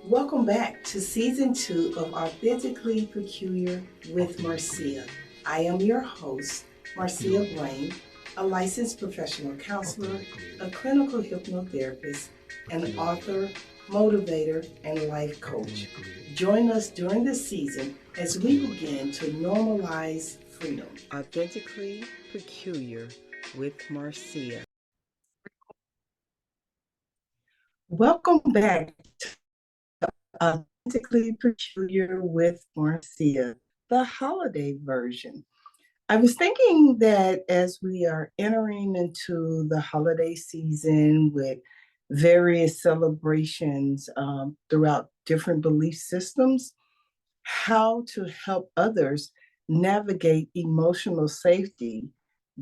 Welcome back to season 2 of Authentically Peculiar with Marcia. I am your host, Marcia Blane, a licensed professional counselor, a clinical hypnotherapist, an author, motivator, and life coach. Join us during this season as we begin to normalize freedom. Authentically Peculiar with Marcia. Welcome back Authentically Peculiar with Marcia, the holiday version. I was thinking that as we are entering into the holiday season with various celebrations throughout different belief systems, how to help others navigate emotional safety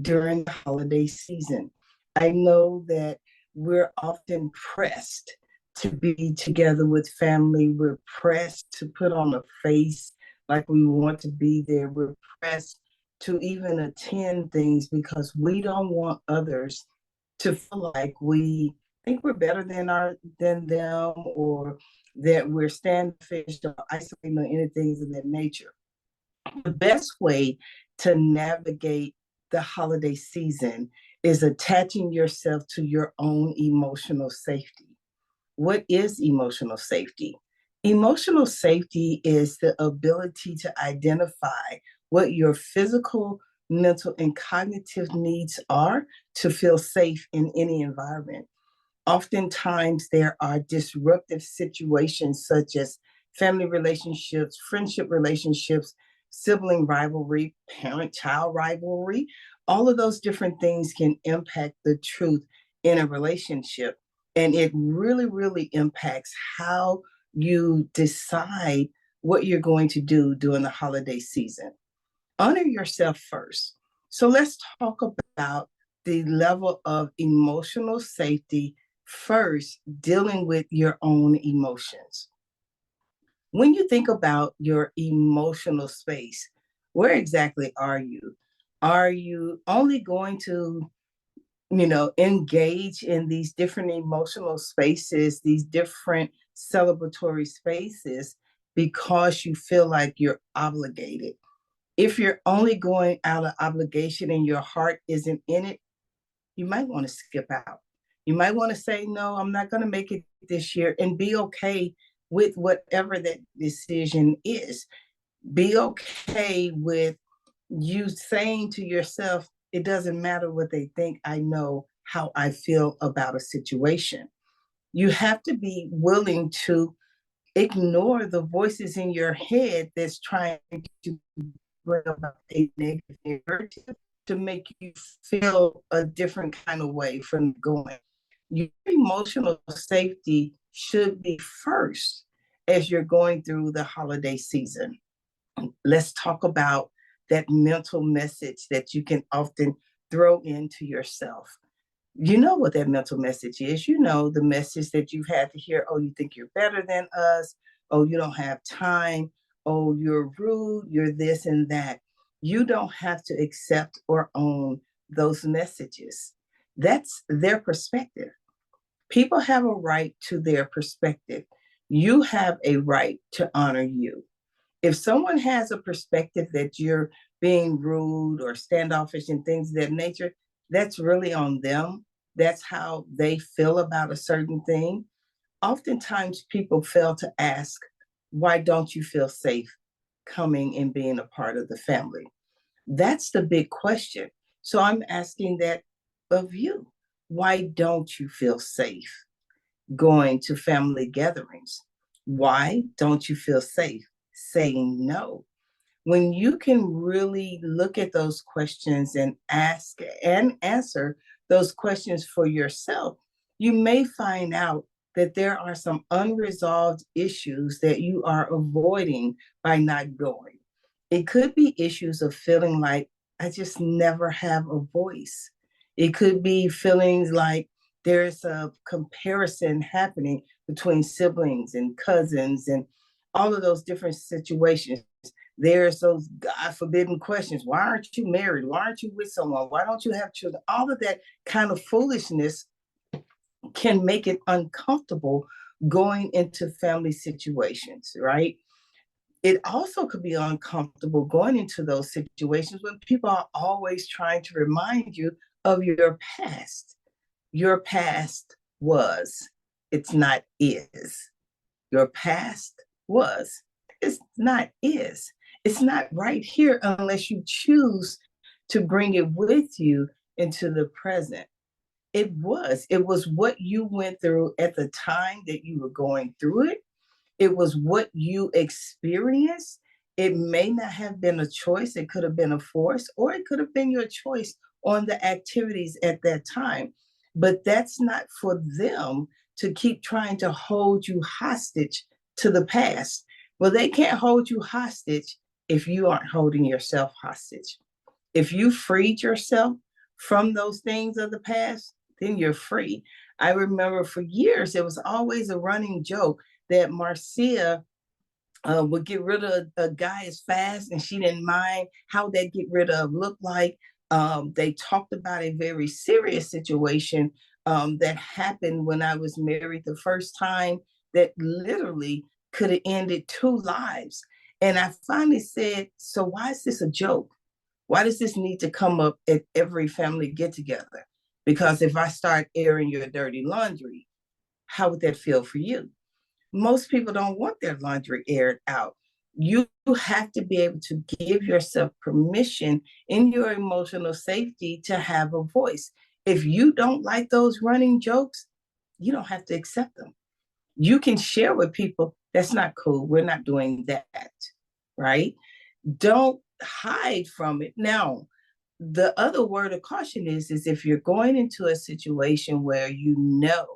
during the holiday season. I know that we're often pressed to be together with family. We're pressed to put on a face like we want to be there. We're pressed to even attend things because we don't want others to feel like we think we're better than them, or that we're standoffish or isolating or anything of that nature. The best way to navigate the holiday season is attaching yourself to your own emotional safety. What is emotional safety? Emotional safety is the ability to identify what your physical, mental, and cognitive needs are to feel safe in any environment. Oftentimes, there are disruptive situations such as family relationships, friendship relationships, sibling rivalry, parent child rivalry. All of those different things can impact the truth in a relationship. And it really, really impacts how you decide what you're going to do during the holiday season. Honor yourself first. So let's talk about the level of emotional safety first, dealing with your own emotions. When you think about your emotional space, where exactly are you? Are you only going to, engage in these different emotional spaces, these different celebratory spaces, because you feel like you're obligated? If you're only going out of obligation and your heart isn't in it, you might want to skip out. You might want to say, no, I'm not going to make it this year, and be okay with whatever that decision is. Be okay with you saying to yourself, it doesn't matter what they think. I know how I feel about a situation. You have to be willing to ignore the voices in your head that's trying to bring about a negative narrative to make you feel a different kind of way from going. Your emotional safety should be first as you're going through the holiday season. Let's talk about that mental message that you can often throw into yourself. You know what that mental message is. You know the message that you've had to hear. Oh, you think you're better than us. Oh, you don't have time. Oh, you're rude. You're this and that. You don't have to accept or own those messages. That's their perspective. People have a right to their perspective. You have a right to honor you. If someone has a perspective that you're being rude or standoffish and things of that nature, that's really on them. That's how they feel about a certain thing. Oftentimes, people fail to ask, why don't you feel safe coming and being a part of the family? That's the big question. So I'm asking that of you. Why don't you feel safe going to family gatherings? Why don't you feel safe saying no? When you can really look at those questions and ask and answer those questions for yourself, you may find out that there are some unresolved issues that you are avoiding by not going. It could be issues of feeling like I just never have a voice. It could be feelings like there's a comparison happening between siblings and cousins and all of those different situations. There's those God forbidden questions. Why aren't you married? Why aren't you with someone? Why don't you have children? All of that kind of foolishness can make it uncomfortable going into family situations, right? It also could be uncomfortable going into those situations when people are always trying to remind you of your past. Your past was, it's not is. Your past was, it's not is. It's not right here unless you choose to bring it with you into the present. It was what you went through at the time that you were going through it. It was what you experienced. It may not have been a choice. It could have been a force, or it could have been your choice on the activities at that time. But that's not for them to keep trying to hold you hostage to the past. Well, they can't hold you hostage if you aren't holding yourself hostage. If you freed yourself from those things of the past, then you're free. I remember for years, it was always a running joke that Marcia would get rid of a guy as fast, and she didn't mind how that get rid of looked like. They talked about a very serious situation that happened when I was married the first time that literally could have ended two lives. And I finally said, so why is this a joke? Why does this need to come up at every family get together? Because if I start airing your dirty laundry, how would that feel for you? Most people don't want their laundry aired out. You have to be able to give yourself permission in your emotional safety to have a voice. If you don't like those running jokes, you don't have to accept them. You can share with people, that's not cool. We're not doing that, right? Don't hide from it. Now, the other word of caution is if you're going into a situation where you know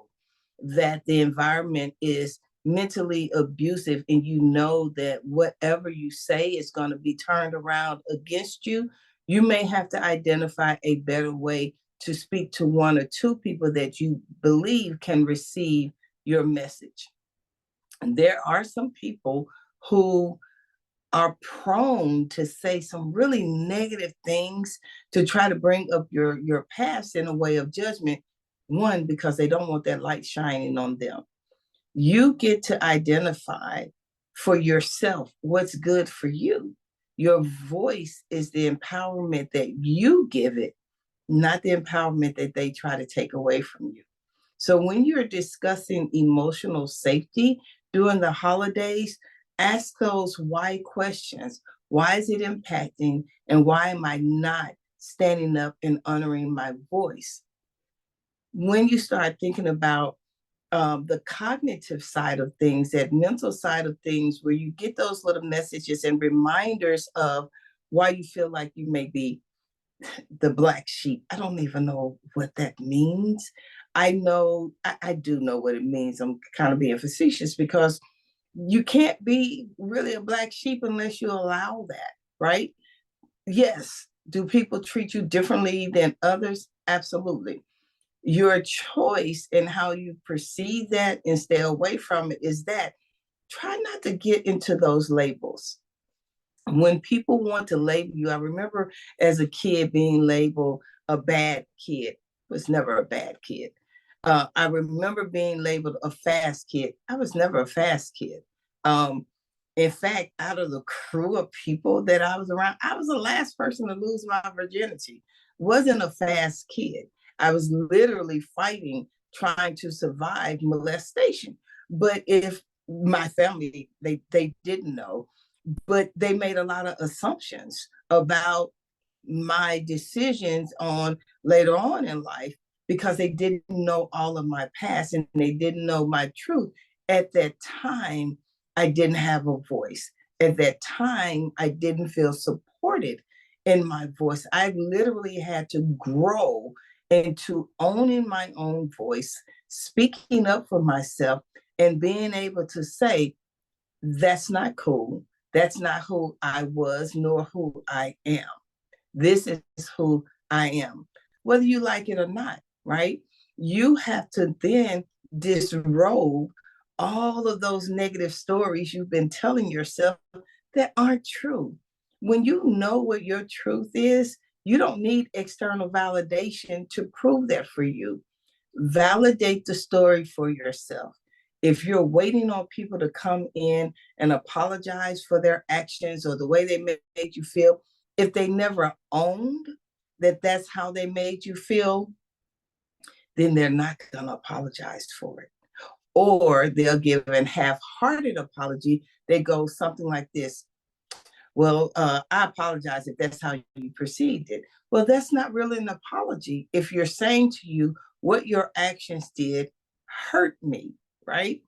that the environment is mentally abusive and you know that whatever you say is going to be turned around against you, you may have to identify a better way to speak to one or two people that you believe can receive your message. And there are some people who are prone to say some really negative things to try to bring up your past in a way of judgment. One, because they don't want that light shining on them. You get to identify for yourself what's good for you. Your voice is the empowerment that you give it, not the empowerment that they try to take away from you. So when you're discussing emotional safety during the holidays, ask those why questions. Why is it impacting? And why am I not standing up and honoring my voice? When you start thinking about the cognitive side of things, that mental side of things, where you get those little messages and reminders of why you feel like you may be the black sheep. I don't even know what that means. I do know what it means. I'm kind of being facetious because you can't be really a black sheep unless you allow that, right? Yes. Do people treat you differently than others? Absolutely. Your choice in how you perceive that and stay away from it is that try not to get into those labels. When people want to label you, I remember as a kid being labeled a bad kid. Was never a bad kid. I remember being labeled a fast kid. I was never a fast kid. Um, in fact, out of the crew of people that I was around, I was the last person to lose my virginity. Wasn't a fast kid. I was literally fighting, trying to survive molestation. But if my family, they didn't know, but they made a lot of assumptions about my decisions on later on in life because they didn't know all of my past and they didn't know my truth. At that time, I didn't have a voice. At that time, I didn't feel supported in my voice. I literally had to grow into owning my own voice, speaking up for myself, and being able to say, that's not cool. That's not who I was, nor who I am. This is who I am, whether you like it or not, right? You have to then disrobe all of those negative stories you've been telling yourself that aren't true. When you know what your truth is, you don't need external validation to prove that for you. Validate the story for yourself. If you're waiting on people to come in and apologize for their actions or the way they made you feel, if they never owned that that's how they made you feel, then they're not going to apologize for it. Or they'll give an half-hearted apology that goes something like this. Well, I apologize if that's how you perceived it. Well, that's not really an apology. If you're saying to you, what your actions did hurt me, right?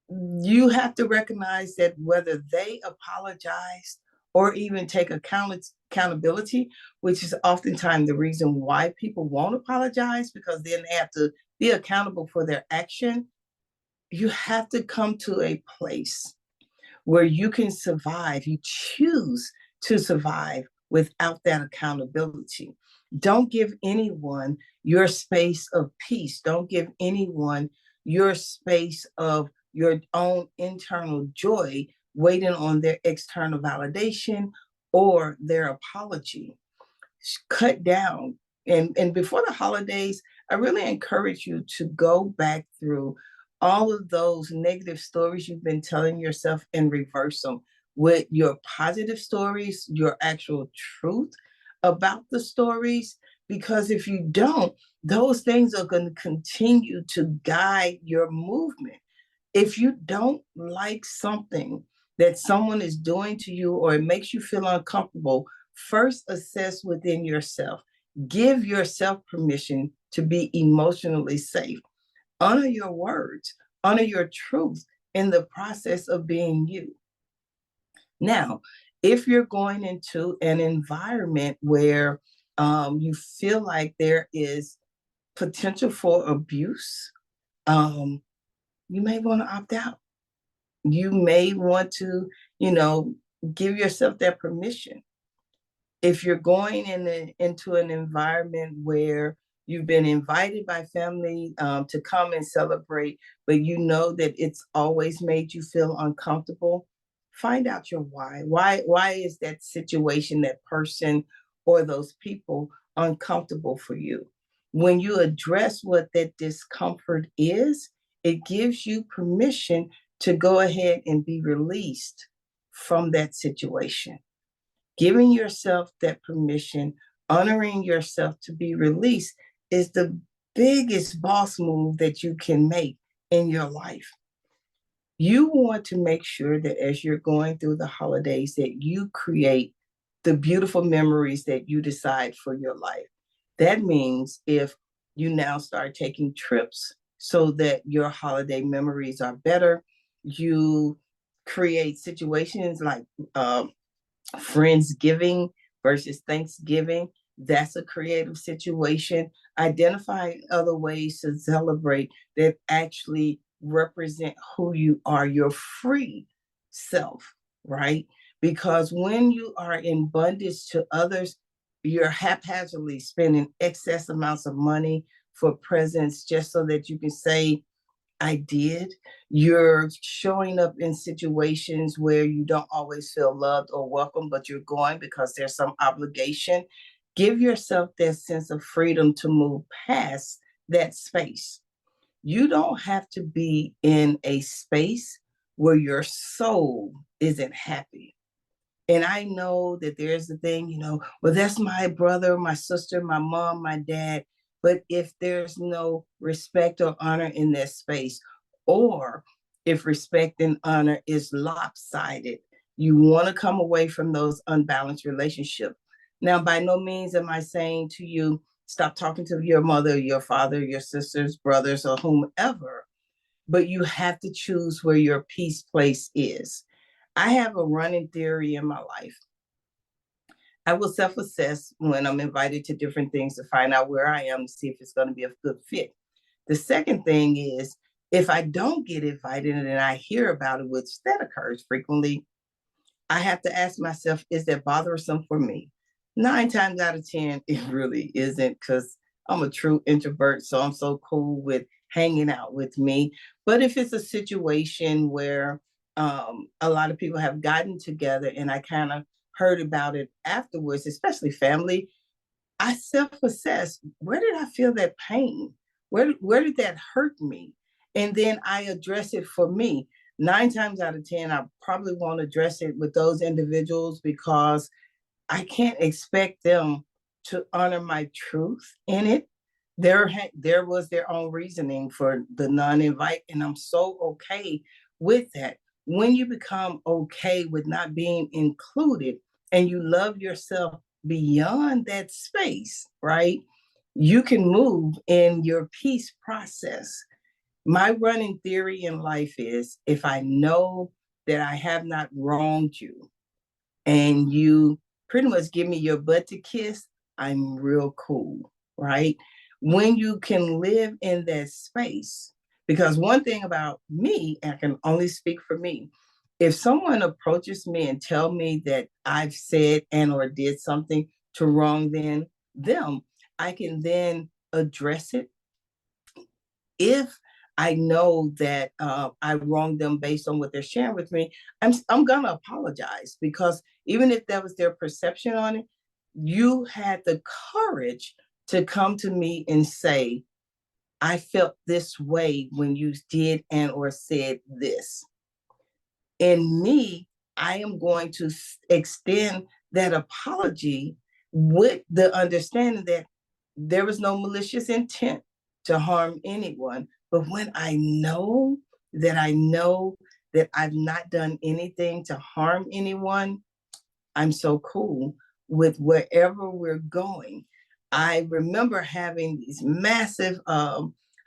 You have to recognize that whether they apologize or even take accountability, which is oftentimes the reason why people won't apologize, because then they have to be accountable for their action. You have to come to a place where you can survive. You choose to survive without that accountability. Don't give anyone your space of peace. Don't give anyone your space of your own internal joy, waiting on their external validation or their apology. Cut down. And before the holidays, I really encourage you to go back through all of those negative stories you've been telling yourself and reverse them with your positive stories, your actual truth about the stories. Because if you don't, those things are going to continue to guide your movement. If you don't like something that someone is doing to you or it makes you feel uncomfortable, first assess within yourself. Give yourself permission to be emotionally safe. Honor your words, honor your truth in the process of being you. Now, if you're going into an environment where you feel like there is potential for abuse, you may want to opt out. You may want to, you know, give yourself that permission. If you're going into an environment where you've been invited by family to come and celebrate, but you know that it's always made you feel uncomfortable, find out your why. Why is that situation, that person, or those people uncomfortable for you? When you address what that discomfort is, it gives you permission to go ahead and be released from that situation. Giving yourself that permission, honoring yourself to be released is the biggest boss move that you can make in your life. You want to make sure that as you're going through the holidays that you create the beautiful memories that you decide for your life. That means if you now start taking trips so that your holiday memories are better, you create situations like Friendsgiving versus Thanksgiving. That's a creative situation. Identify other ways to celebrate that actually represent who you are, your free self, right? Because when you are in bondage to others, you're haphazardly spending excess amounts of money for presents just so that you can say, I did. You're showing up in situations where you don't always feel loved or welcome, but you're going because there's some obligation. Give yourself that sense of freedom to move past that space. You don't have to be in a space where your soul isn't happy. And I know that there's a thing, well, that's my brother, my sister, my mom, my dad. But if there's no respect or honor in that space, or if respect and honor is lopsided, you want to come away from those unbalanced relationships. Now, by no means am I saying to you, stop talking to your mother, your father, your sisters, brothers, or whomever, but you have to choose where your peace place is. I have a running theory in my life. I will self-assess when I'm invited to different things to find out where I am to see if it's going to be a good fit. The second thing is if I don't get invited and I hear about it, which that occurs frequently, I have to ask myself, is that bothersome for me? 9 times out of 10, it really isn't, because I'm a true introvert. So I'm so cool with hanging out with me. But if it's a situation where a lot of people have gotten together and I kind of heard about it afterwards, especially family, I self-assess, where did I feel that pain? Where did that hurt me? And then I address it for me. 9 times out of 10, I probably won't address it with those individuals because I can't expect them to honor my truth in it. There was their own reasoning for the non-invite, and I'm so okay with that. When you become okay with not being included and you love yourself beyond that space, right? You can move in your peace process. My running theory in life is if I know that I have not wronged you, and you pretty much give me your butt to kiss, I'm real cool, right? When you can live in that space, because one thing about me, I can only speak for me, if someone approaches me and tell me that I've said and or did something to wrong them, I can then address it. If I know that I wronged them based on what they're sharing with me, I'm gonna apologize, because even if that was their perception on it, you had the courage to come to me and say, I felt this way when you did and or said this. In me, I am going to extend that apology with the understanding that there was no malicious intent to harm anyone. But when I know that I've not done anything to harm anyone, I'm so cool with wherever we're going. I remember having these massive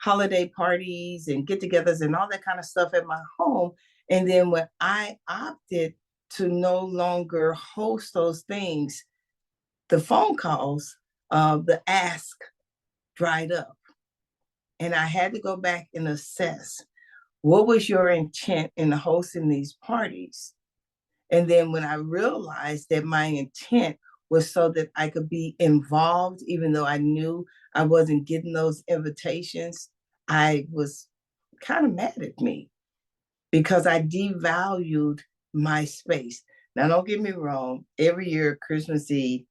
holiday parties and get togethers and all that kind of stuff at my home. And then when I opted to no longer host those things, the phone calls, the ask dried up. And I had to go back and assess what was your intent in hosting these parties. And then when I realized that my intent was so that I could be involved, even though I knew I wasn't getting those invitations, I was kind of mad at me because I devalued my space. Now, don't get me wrong, every year, Christmas Eve,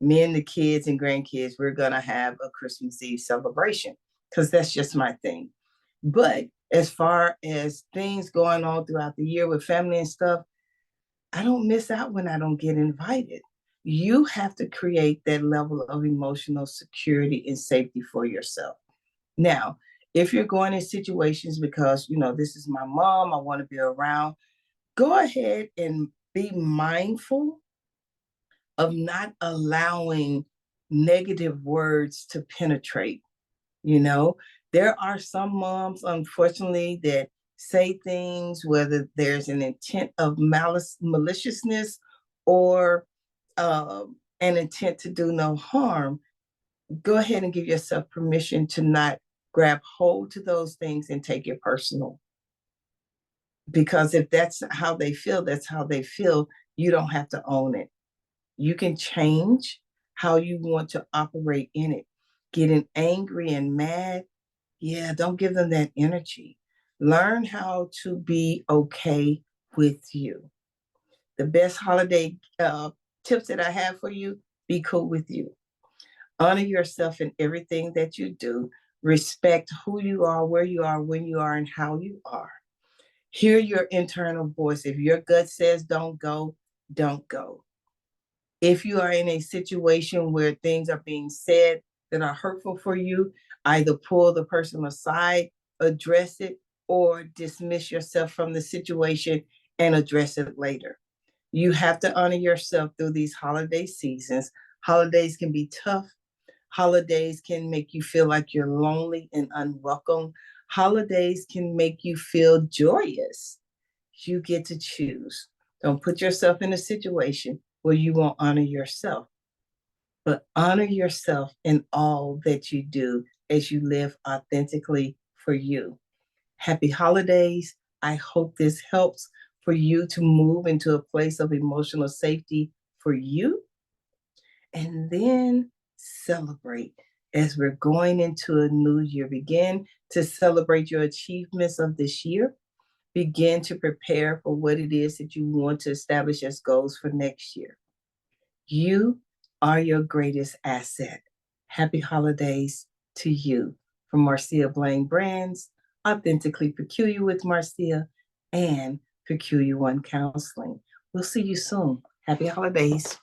me and the kids and grandkids, we're going to have a Christmas Eve celebration because that's just my thing. But as far as things going on throughout the year with family and stuff, I don't miss out when I don't get invited. You have to create that level of emotional security and safety for yourself. Now, if you're going in situations because, this is my mom, I want to be around, go ahead and be mindful of not allowing negative words to penetrate. You know, there are some moms, unfortunately, that say things, whether there's an intent of maliciousness or an intent to do no harm. Go ahead and give yourself permission to not grab hold to those things and take it personal. Because if that's how they feel, that's how they feel. You don't have to own it. You can change how you want to operate in it. Getting angry and mad, yeah, don't give them that energy. Learn how to be okay with you. The best holiday tips that I have for you: be cool with you. Honor yourself in everything that you do. Respect who you are, where you are, when you are, and how you are. Hear your internal voice. If your gut says don't go, don't go. If you are in a situation where things are being said that are hurtful for you, either pull the person aside, address it, or dismiss yourself from the situation and address it later. You have to honor yourself through these holiday seasons. Holidays can be tough. Holidays can make you feel like you're lonely and unwelcome. Holidays can make you feel joyous. You get to choose. Don't put yourself in a situation where you won't honor yourself, but honor yourself in all that you do as you live authentically for you. Happy holidays. I hope this helps for you to move into a place of emotional safety for you, and then celebrate as we're going into a new year. Begin to celebrate your achievements of this year. Begin to prepare for what it is that you want to establish as goals for next year. You are your greatest asset. Happy holidays to you. From Marcia Blane Brands, Authentically Peculiar with Marcia and Peculiar One Counseling. We'll see you soon. Happy holidays.